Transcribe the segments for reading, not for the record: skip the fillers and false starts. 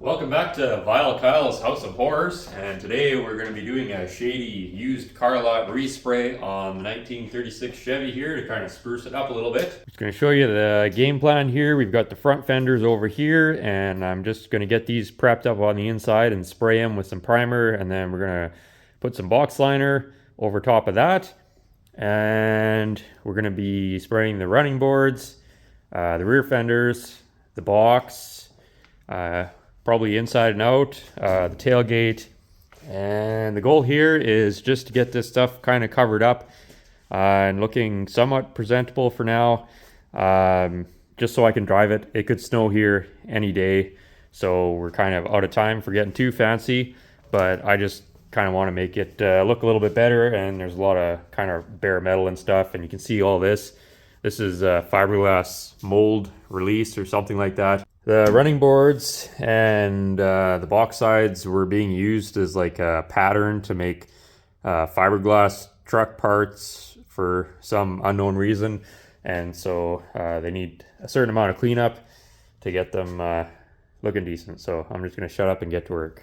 Welcome back to Vile Kyle's House of Horrors, and today we're going to be doing a Shady used car lot respray on the 1936 Chevy here to kind of spruce it up a little bit. Just going to show you the game plan here. We've got the front fenders over here, and I'm just going to get these prepped up on the inside and spray them with some primer, and then we're going to put some box liner over top of that, and we're going to be spraying the running boards, the rear fenders, the box, probably inside and out, the tailgate, and the goal here is just to get this stuff kind of covered up and looking somewhat presentable for now, just so I can drive it. It could snow here any day, so we're kind of out of time for getting too fancy, but I just kind of want to make it look a little bit better. And there's a lot of kind of bare metal and stuff, and you can see all this. This is fiberglass mold release or something like that. The running boards and the box sides were being used as like a pattern to make fiberglass truck parts for some unknown reason, and so they need a certain amount of cleanup to get them looking decent. So I'm just going to shut up and get to work.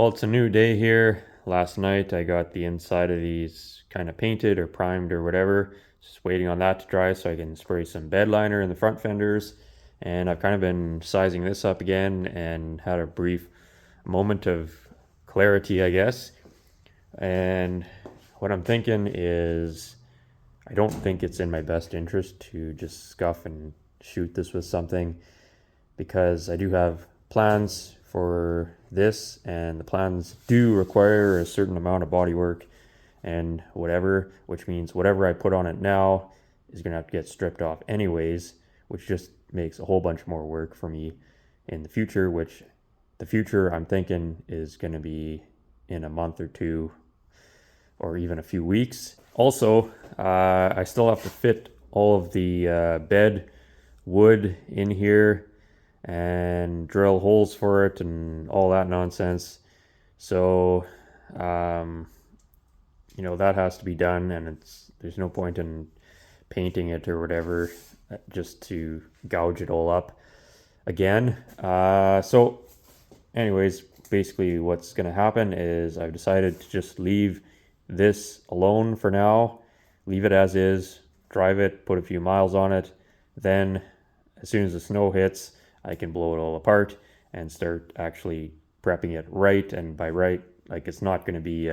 Well, it's a new day here. Last night I got the inside of these kind of painted or primed or whatever. Just waiting on that to dry so I can spray some bed liner in the front fenders. And I've kind of been sizing this up again and had a brief moment of clarity, I guess. And what I'm thinking is I don't think it's in my best interest to just scuff and shoot this with something, because I do have plans for this, and the plans do require a certain amount of body work and whatever, which means whatever I put on it now is gonna have to get stripped off anyways, which just makes a whole bunch more work for me in the future, which the future I'm thinking is gonna be in a month or two or even a few weeks. Also, I still have to fit all of the bed wood in here and drill holes for it and all that nonsense. So, you know, that has to be done, and there's no point in painting it or whatever just to gouge it all up again. So anyways, basically what's going to happen is I've decided to just leave this alone for now, leave it as is, drive it, put a few miles on it, then as soon as the snow hits I can blow it all apart and start actually prepping it right. And by right, like, it's not going to be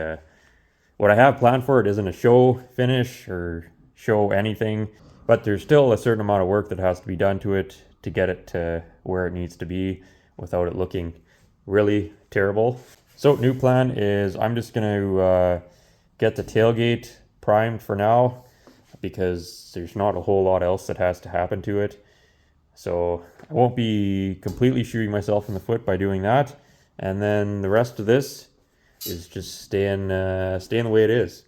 what I have planned for it isn't a show finish or show anything, but there's still a certain amount of work that has to be done to it to get it to where it needs to be without it looking really terrible. So new plan is I'm just going to get the tailgate primed for now, because there's not a whole lot else that has to happen to it. So I won't be completely shooting myself in the foot by doing that. And then the rest of this is just staying the way it is.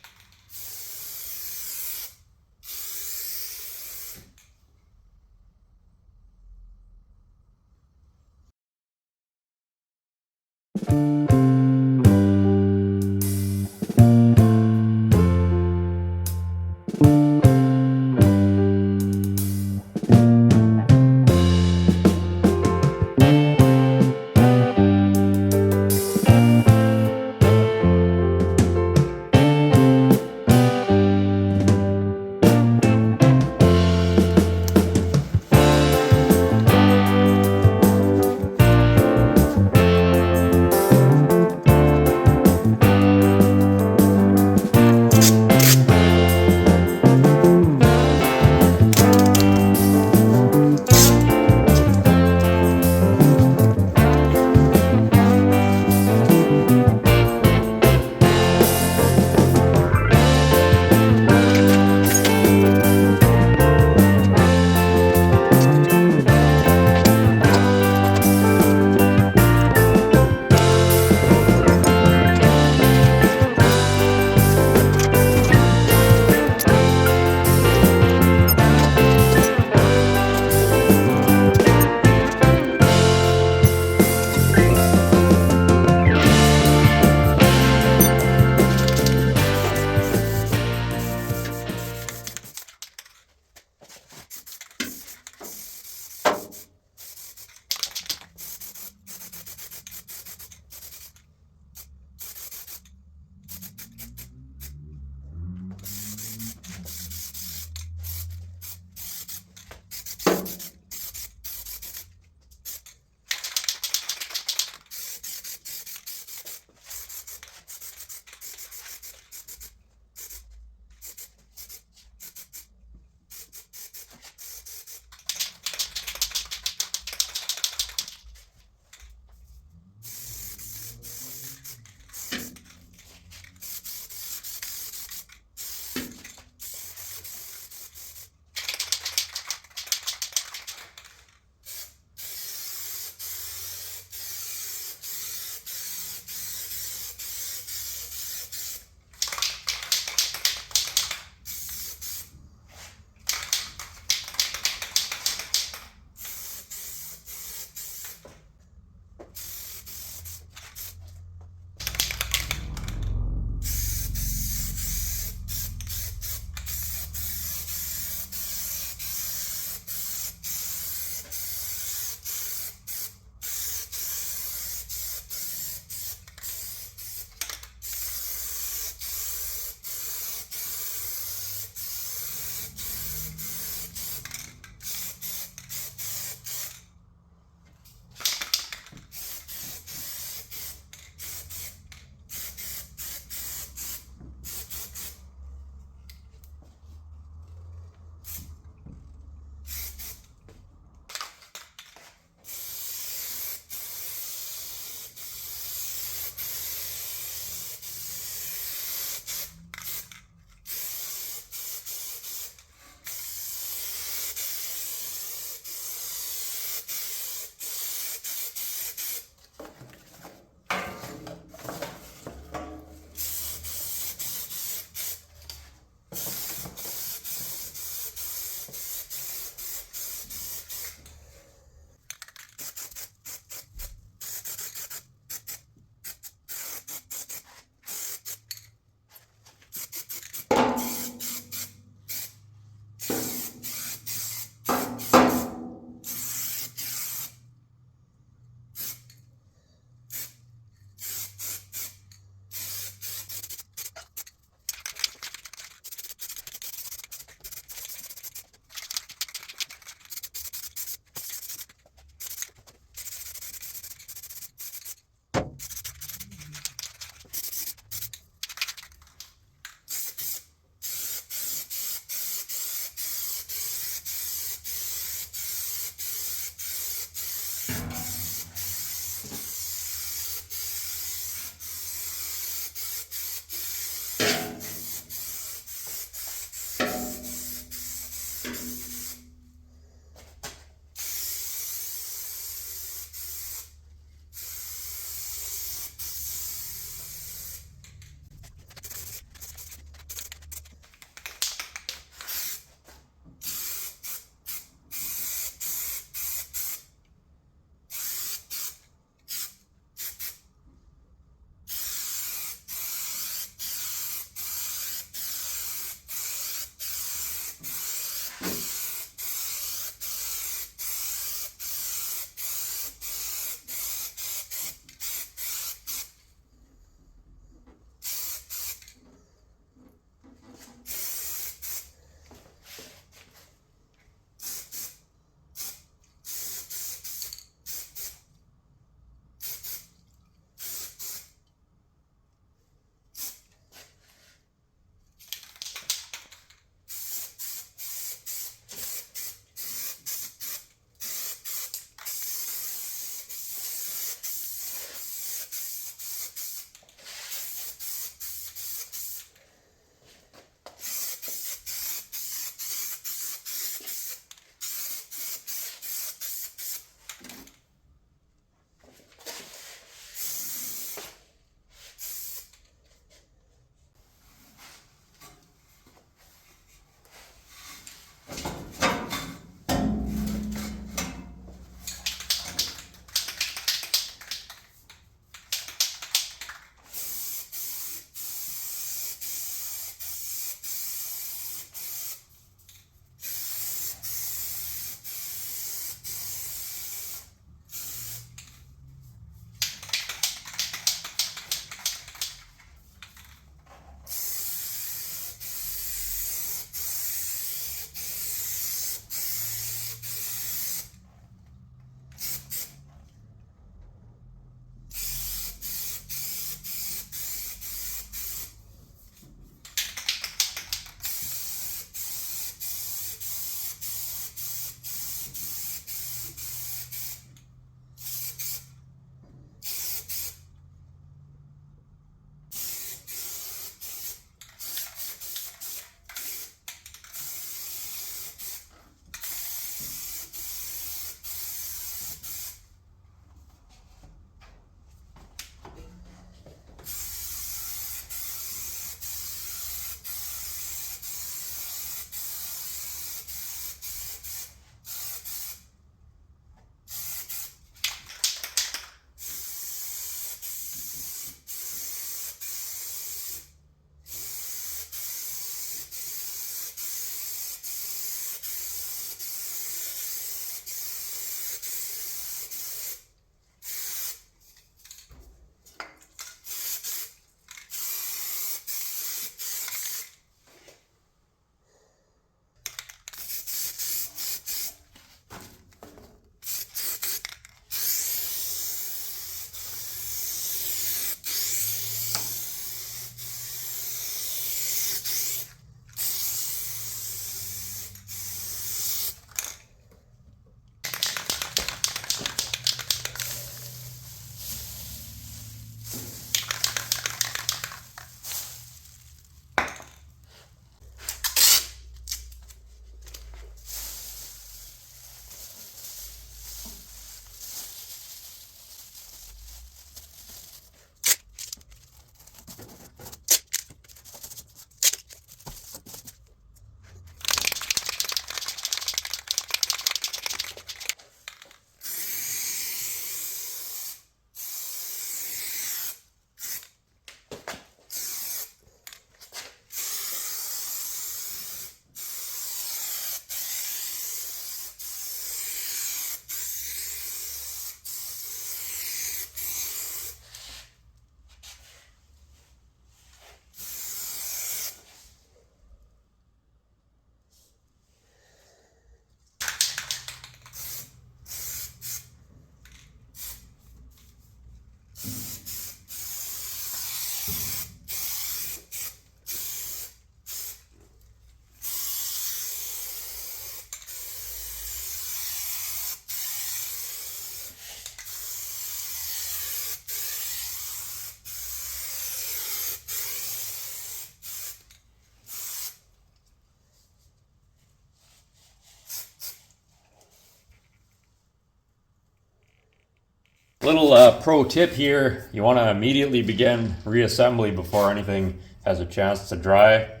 Little pro tip here, you want to immediately begin reassembly before anything has a chance to dry. It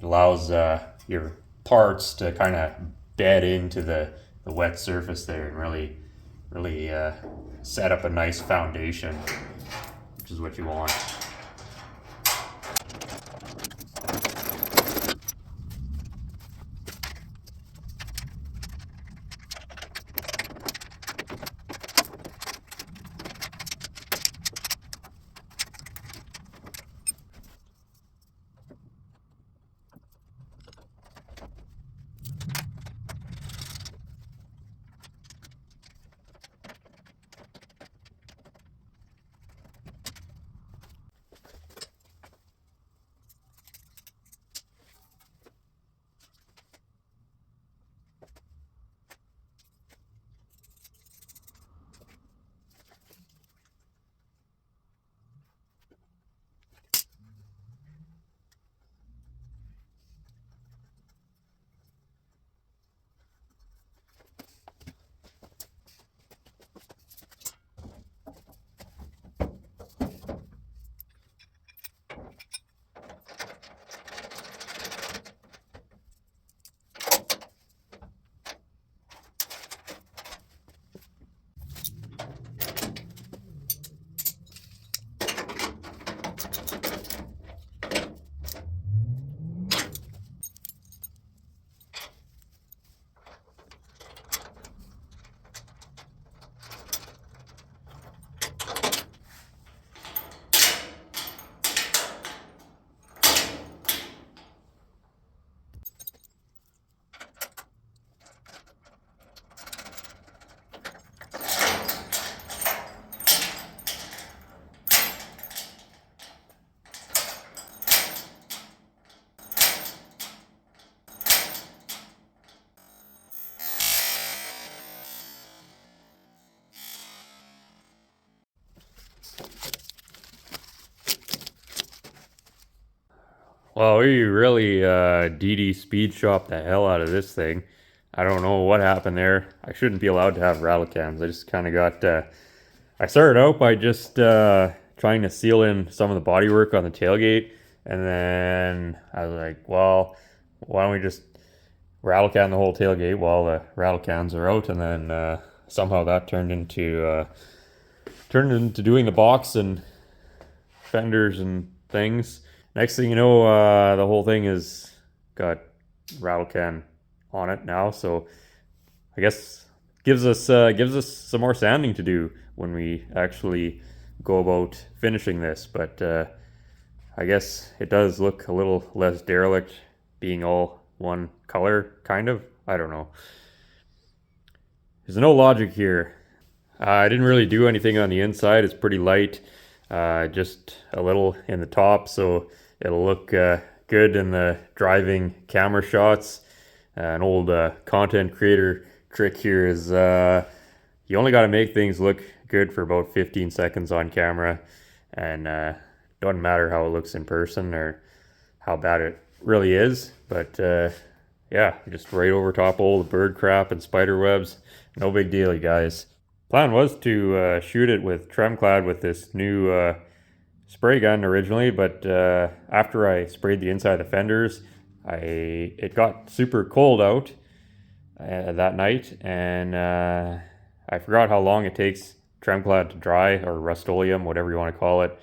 allows your parts to kind of bed into the wet surface there and really set up a nice foundation, which is what you want. Well, we really DD speed shop the hell out of this thing. I don't know what happened there. I shouldn't be allowed to have rattle cams. I just kind of got, I started out by just trying to seal in some of the bodywork on the tailgate. And then I was like, well, why don't we just rattle can the whole tailgate while the rattle cans are out? And then somehow that turned into doing the box and fenders and things. Next thing you know, the whole thing is got rattle can on it now. So I guess gives us some more sanding to do when we actually go about finishing this. But I guess it does look a little less derelict, being all one color, kind of. I don't know. There's no logic here. I didn't really do anything on the inside. It's pretty light, just a little in the top, so it'll look good in the driving camera shots. An old content creator trick here is you only got to make things look good for about 15 seconds on camera, and doesn't matter how it looks in person or how bad it really is. But yeah, just right over top all the bird crap and spider webs. No big deal, you guys. Plan was to shoot it with Tremclad with this new spray gun originally, but after I sprayed the inside of the fenders, it got super cold out that night, and I forgot how long it takes Tremclad to dry, or Rust-Oleum, whatever you want to call it.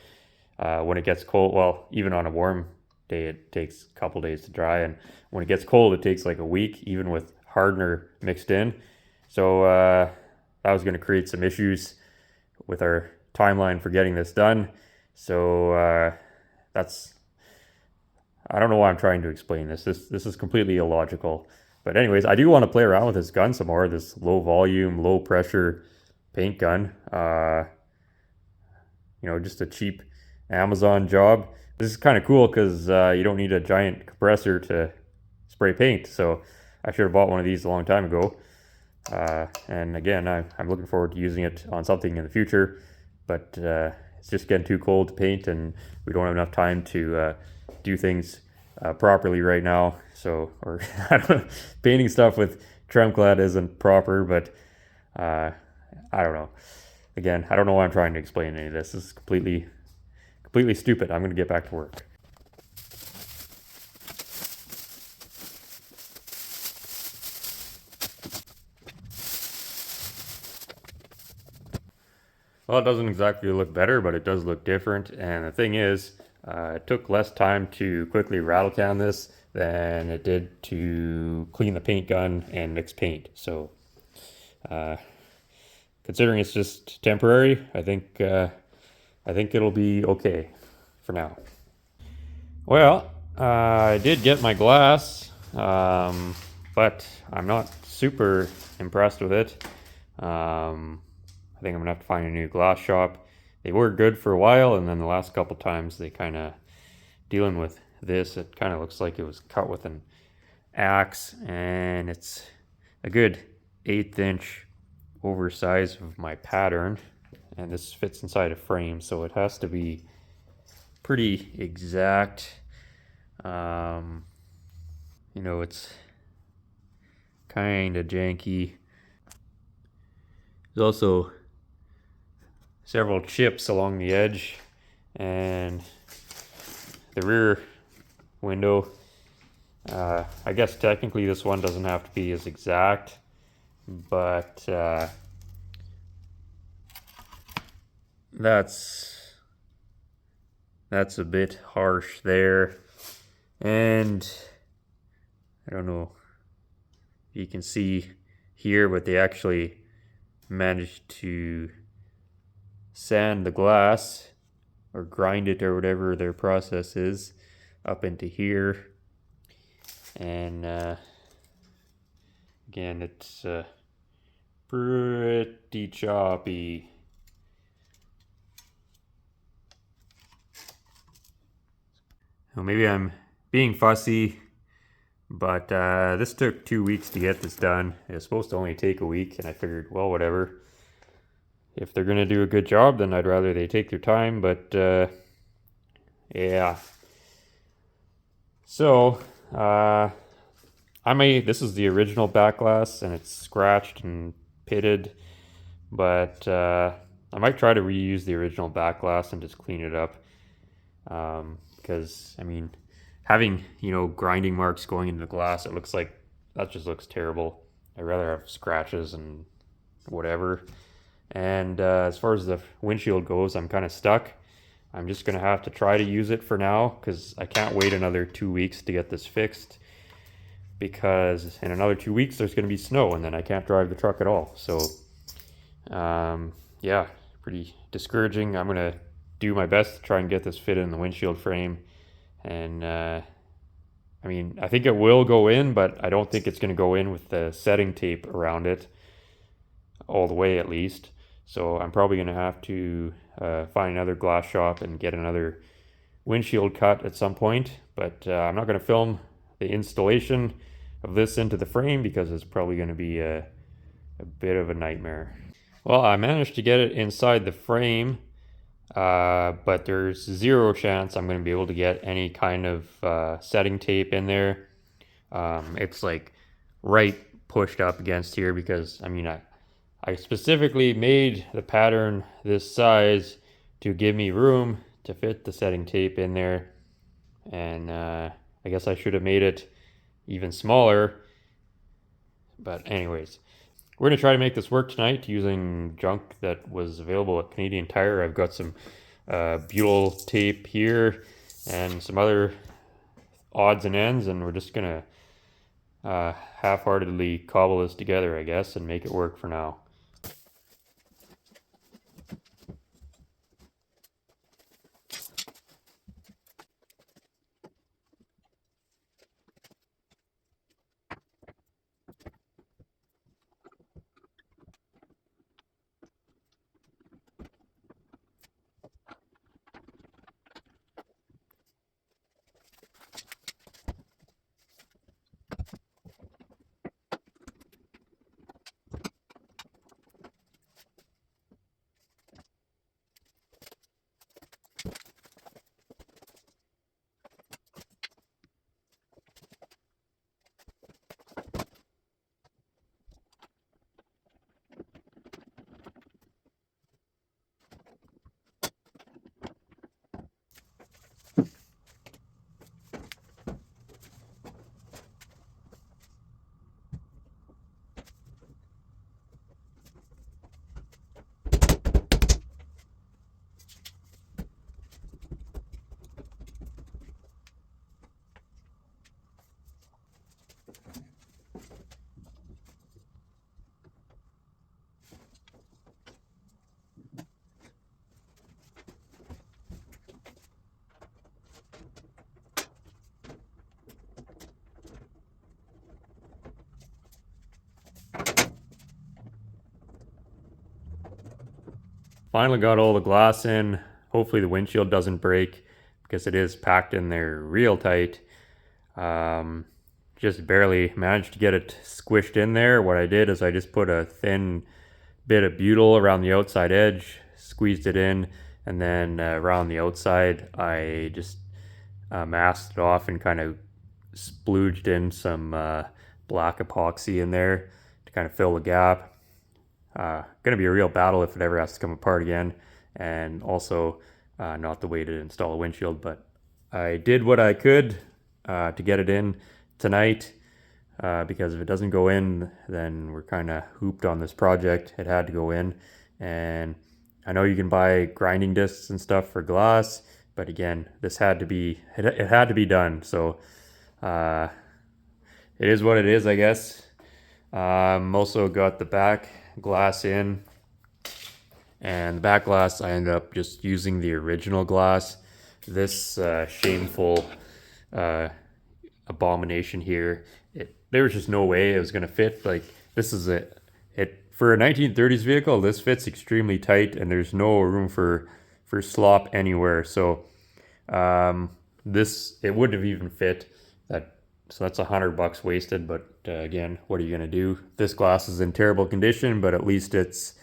When it gets cold, well, even on a warm day, it takes a couple days to dry, and when it gets cold, it takes like a week, even with hardener mixed in. So that was going to create some issues with our timeline for getting this done. So I don't know why I'm trying to explain this. This is completely illogical. But anyways, I do want to play around with this gun some more, this low volume, low pressure paint gun. Just a cheap Amazon job. This is kind of cool because you don't need a giant compressor to spray paint. So I should have bought one of these a long time ago. And again, I'm looking forward to using it on something in the future, but it's just getting too cold to paint, and we don't have enough time to do things properly right now. So, or I don't know, painting stuff with Tremclad isn't proper, but I don't know. Again, I don't know why I'm trying to explain any of this. This is completely stupid. I'm gonna get back to work. Well, it doesn't exactly look better, but it does look different. And the thing is, it took less time to quickly rattle can this than it did to clean the paint gun and mix paint. So, uh, considering it's just temporary, I think it'll be okay for now. Well, I did get my glass, but I'm not super impressed with it. I think I'm gonna have to find a new glass shop. They were good for a while, and then the last couple times they kind of dealing with this. It kind of looks like it was cut with an axe, and it's a good 1/8 inch oversize of my pattern, and this fits inside a frame, so it has to be pretty exact. Um, you know, it's kind of janky. There's also several chips along the edge, and the rear window. I guess technically this one doesn't have to be as exact, but that's a bit harsh there. And I don't know if you can see here, but they actually managed to sand the glass or grind it or whatever their process is up into here. And again, it's pretty choppy. Well, maybe I'm being fussy, but this took 2 weeks to get this done. It was supposed to only take a week, and I figured, well, whatever. If they're gonna do a good job, then I'd rather they take their time, but yeah. So, this is the original back glass, and it's scratched and pitted, but I might try to reuse the original back glass and just clean it up. Because, I mean, having, grinding marks going into the glass, it looks like, that just looks terrible. I'd rather have scratches and whatever. And as far as the windshield goes, I'm kind of stuck. I'm just going to have to try to use it for now, because I can't wait another 2 weeks to get this fixed, because in another 2 weeks there's going to be snow, and then I can't drive the truck at all. So yeah, pretty discouraging. I'm going to do my best to try and get this fitted in the windshield frame. And I mean, I think it will go in, but I don't think it's going to go in with the setting tape around it all the way, at least. So I'm probably going to have to find another glass shop and get another windshield cut at some point. But I'm not going to film the installation of this into the frame, because it's probably going to be a bit of a nightmare. Well, I managed to get it inside the frame, but there's zero chance I'm going to be able to get any kind of setting tape in there. It's like right pushed up against here, because I mean, I specifically made the pattern this size to give me room to fit the setting tape in there. And I guess I should have made it even smaller. But anyways, we're going to try to make this work tonight using junk that was available at Canadian Tire. I've got some butyl tape here and some other odds and ends, and we're just going to half-heartedly cobble this together, I guess, and make it work for now. finally got all the glass in. Hopefully the windshield doesn't break because it is packed in there real tight. Just barely managed to get it squished in there. What I did is I just put a thin bit of butyl around the outside edge, squeezed it in, and then around the outside I just masked it off and kind of splooged in some black epoxy in there to kind of fill the gap. Gonna be a real battle if it ever has to come apart again, and also not the way to install a windshield, but I did what I could to get it in tonight, because if it doesn't go in, then we're kind of hooped on this project. It had to go in, and I know you can buy grinding discs and stuff for glass, but again, this had to be, it had to be done. So it is what it is, I guess. Also got the back glass in, and the back glass I ended up just using the original glass. This shameful abomination here, there was just no way it was gonna fit. Like, this is it for a 1930s vehicle, this fits extremely tight and there's no room for slop anywhere. So this, it wouldn't have even fit. So that's $100 wasted, but again, what are you gonna do? This glass is in terrible condition, but at least it's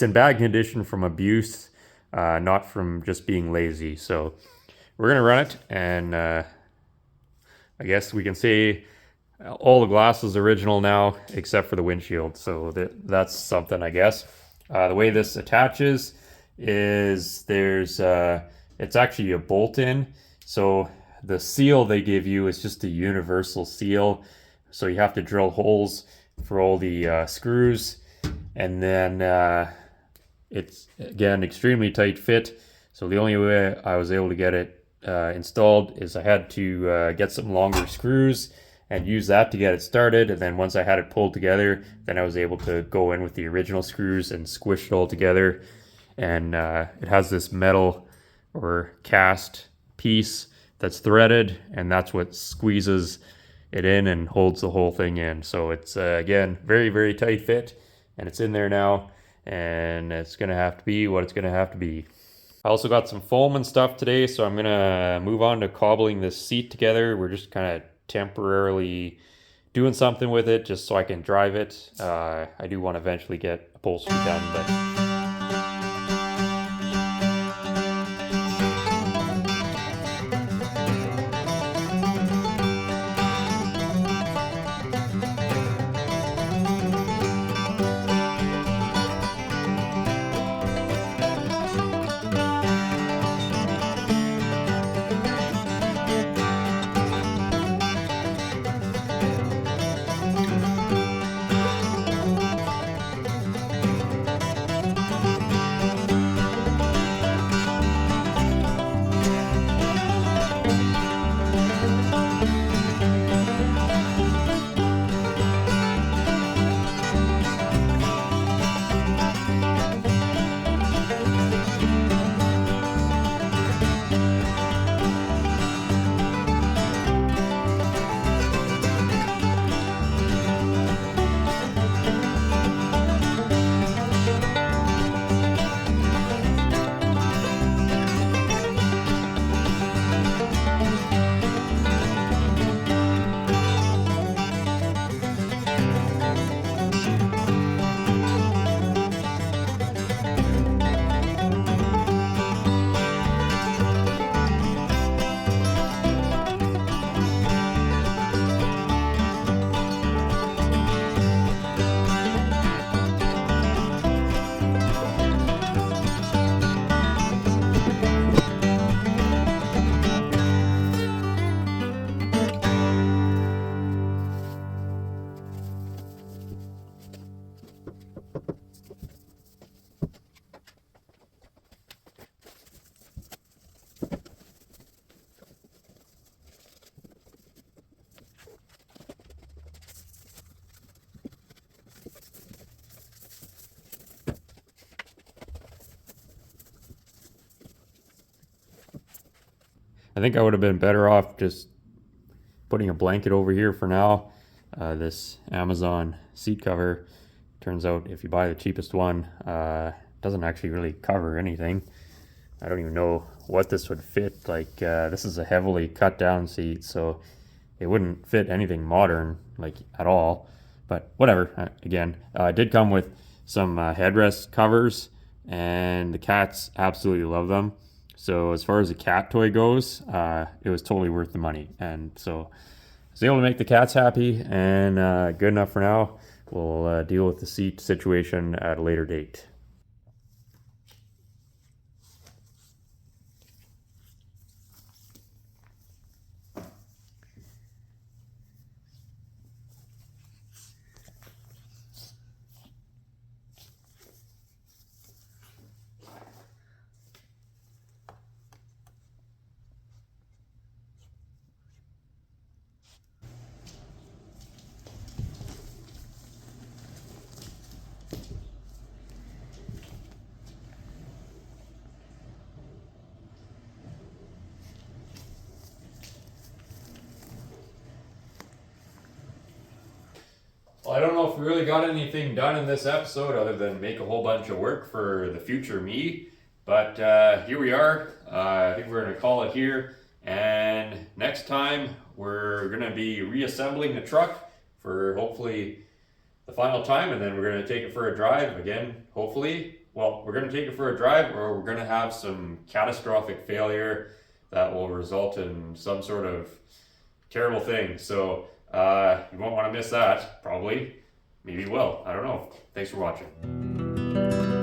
in bad condition from abuse, not from just being lazy. So we're gonna run it, and I guess we can say all the glass is original now except for the windshield. So that's something, I guess. The way this attaches is it's actually a bolt in. So the seal they give you is just a universal seal. So you have to drill holes for all the screws, and then it's, again, extremely tight fit. So the only way I was able to get it installed is I had to get some longer screws and use that to get it started. And then once I had it pulled together, then I was able to go in with the original screws and squish it all together. And it has this metal or cast piece that's threaded, and that's what squeezes it in and holds the whole thing in. So it's again, very, very tight fit, and it's in there now, and it's gonna have to be what it's gonna have to be. I also got some foam and stuff today, so I'm gonna move on to cobbling this seat together. We're just kind of temporarily doing something with it just so I can drive it. I do want to eventually get upholstery done, but I think I would have been better off just putting a blanket over here for now. This Amazon seat cover, turns out if you buy the cheapest one, doesn't actually really cover anything. I don't even know what this would fit. Like this is a heavily cut down seat, so it wouldn't fit anything modern like at all. But whatever. Again, it did come with some headrest covers, and the cats absolutely love them. So as far as the cat toy goes, it was totally worth the money. And so I was able to make the cats happy, and good enough for now. We'll deal with the seat situation at a later date. Well, I don't know if we really got anything done in this episode other than make a whole bunch of work for the future me. But here we are. I think we're going to call it here. And next time, we're going to be reassembling the truck for hopefully the final time. And then we're going to take it for a drive again, hopefully. Well, we're going to take it for a drive, or we're going to have some catastrophic failure that will result in some sort of terrible thing. So you won't want to miss that, probably. Maybe you will. I don't know. Thanks for watching.